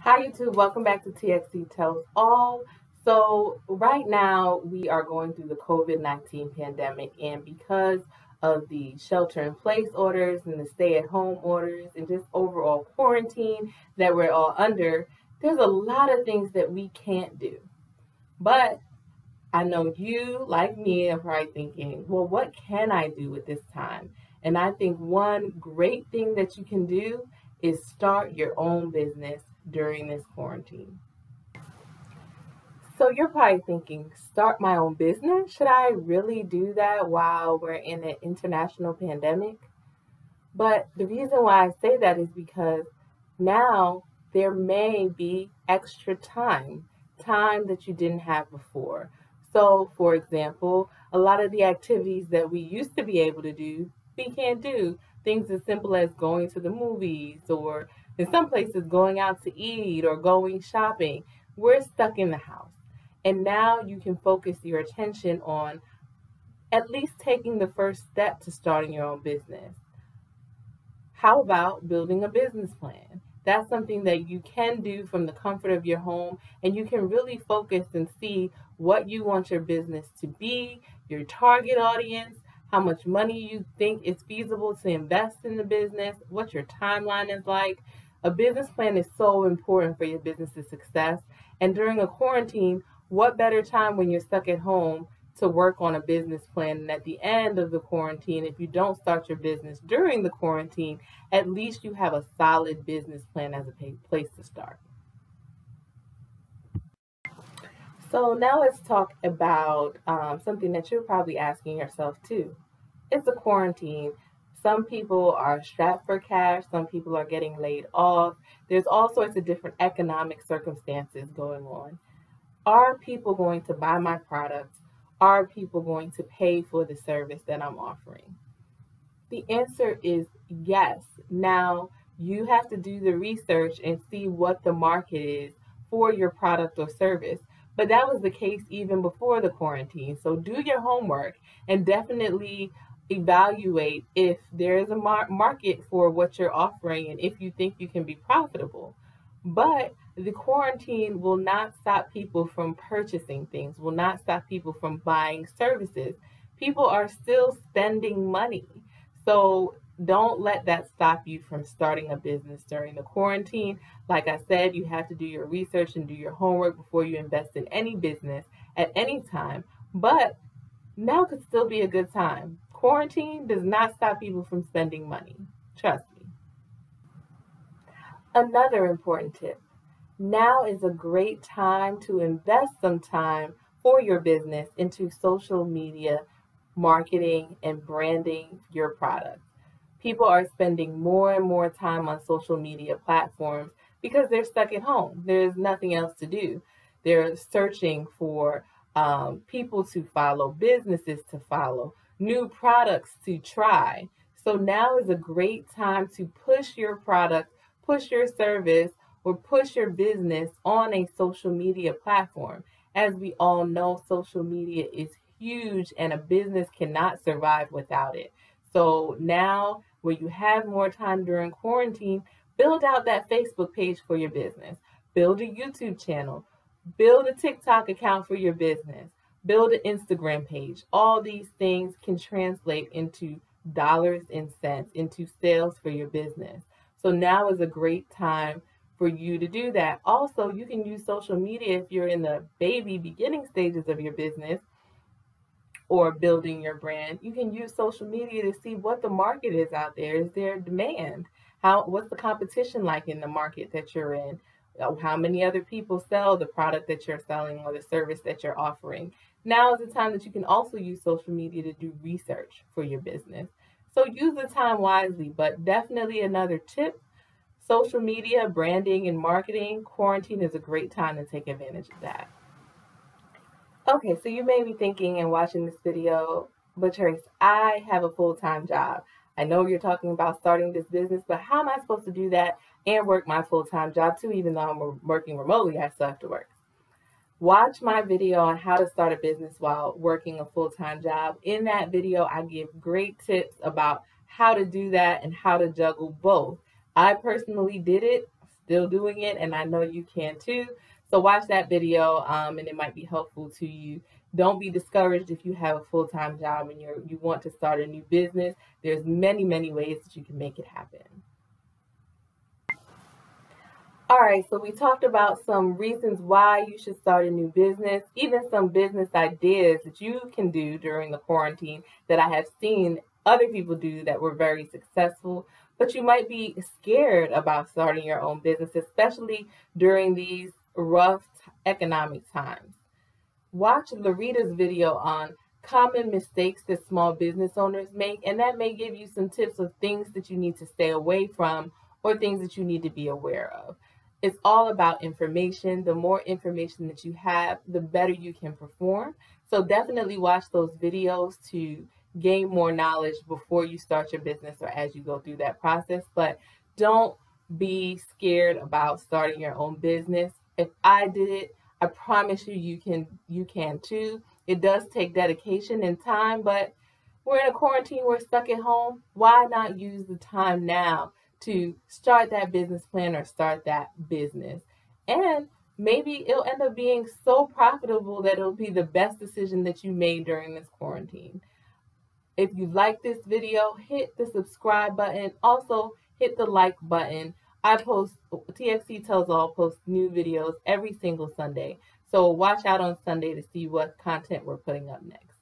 Hi YouTube, welcome back to TXT Tells All. So right now we are going through the COVID-19 pandemic, and because of the shelter in place orders and the stay at home orders and just overall quarantine that we're all under, there's a lot of things that we can't do. But I know you, like me, are probably thinking, well, what can I do with this time? And I think one great thing that you can do is start your own business during this quarantine. So you're probably thinking, start my own business? Should I really do that while we're in an international pandemic? But the reason why I say that is because now there may be extra time that you didn't have before. So, for example, a lot of the activities that we used to be able to do, we can't do. Things as simple as going to the movies, or in some places going out to eat or going shopping. We're stuck in the house. And now you can focus your attention on at least taking the first step to starting your own business. How about building a business plan? That's something that you can do from the comfort of your home, and you can really focus and see what you want your business to be, your target audience, how much money you think is feasible to invest in the business, what your timeline is like. A business plan is so important for your business's success. And during a quarantine, what better time when you're stuck at home to work on a business plan? And at the end of the quarantine, if you don't start your business during the quarantine, at least you have a solid business plan as a place to start. So now let's talk about something that you're probably asking yourself too. It's a quarantine. Some people are strapped for cash. Some people are getting laid off. There's all sorts of different economic circumstances going on. Are people going to buy my products? Are people going to pay for the service that I'm offering? The answer is yes. Now, you have to do the research and see what the market is for your product or service. But that was the case even before the quarantine. So do your homework and definitely evaluate if there is a market for what you're offering and if you think you can be profitable. But the quarantine will not stop people from purchasing things, will not stop people from buying services. People are still spending money. So don't let that stop you from starting a business during the quarantine. Like I said, you have to do your research and do your homework before you invest in any business at any time. But now could still be a good time. Quarantine does not stop people from spending money. Trust me. Another important tip. Now is a great time to invest some time for your business into social media marketing and branding your products. People are spending more and more time on social media platforms because they're stuck at home. There's nothing else to do. They're searching for people to follow, businesses to follow, new products to try. So now is a great time to push your product, push your service, or push your business on a social media platform. As we all know, social media is huge and a business cannot survive without it. So now, when you have more time during quarantine, build out that Facebook page for your business, build a YouTube channel, build a TikTok account for your business, build an Instagram page. All these things can translate into dollars and cents, into sales for your business. So now is a great time for you to do that. Also, you can use social media if you're in the baby beginning stages of your business or building your brand. You can use social media to see what the market is out there. Is there demand? What's the competition like in the market that you're in? How many other people sell the product that you're selling or the service that you're offering? Now is the time that you can also use social media to do research for your business. So use the time wisely, but definitely another tip: social media, branding, and marketing. Quarantine is a great time to take advantage of that. Okay, so you may be thinking and watching this video, but Trace, I have a full-time job. I know you're talking about starting this business, but how am I supposed to do that and work my full-time job too? Even though I'm working remotely, I still have to work. Watch my video on how to start a business while working a full-time job. In that video, I give great tips about how to do that and how to juggle both. I personally did it still doing it, and I know you can too. So watch that video, and it might be helpful to you. Don't be discouraged if you have a full-time job and you want to start a new business. There's many ways that you can make it happen. All right, so we talked about some reasons why you should start a new business, even some business ideas that you can do during the quarantine that I have seen other people do that were very successful. But you might be scared about starting your own business, especially during these rough economic times. Watch Larita's video on common mistakes that small business owners make, and that may give you some tips of things that you need to stay away from or things that you need to be aware of. It's all about information. The more information that you have, the better you can perform. So definitely watch those videos to gain more knowledge before you start your business or as you go through that process. But don't be scared about starting your own business. If I did it, I promise you can too. It does take dedication and time, but we're in a quarantine, we're stuck at home. Why not use the time now to start that business plan or start that business? And maybe it'll end up being so profitable that it'll be the best decision that you made during this quarantine. If you like this video, hit the subscribe button. Also, hit the like button. TXC Tells All posts new videos every single Sunday. So watch out on Sunday to see what content we're putting up next.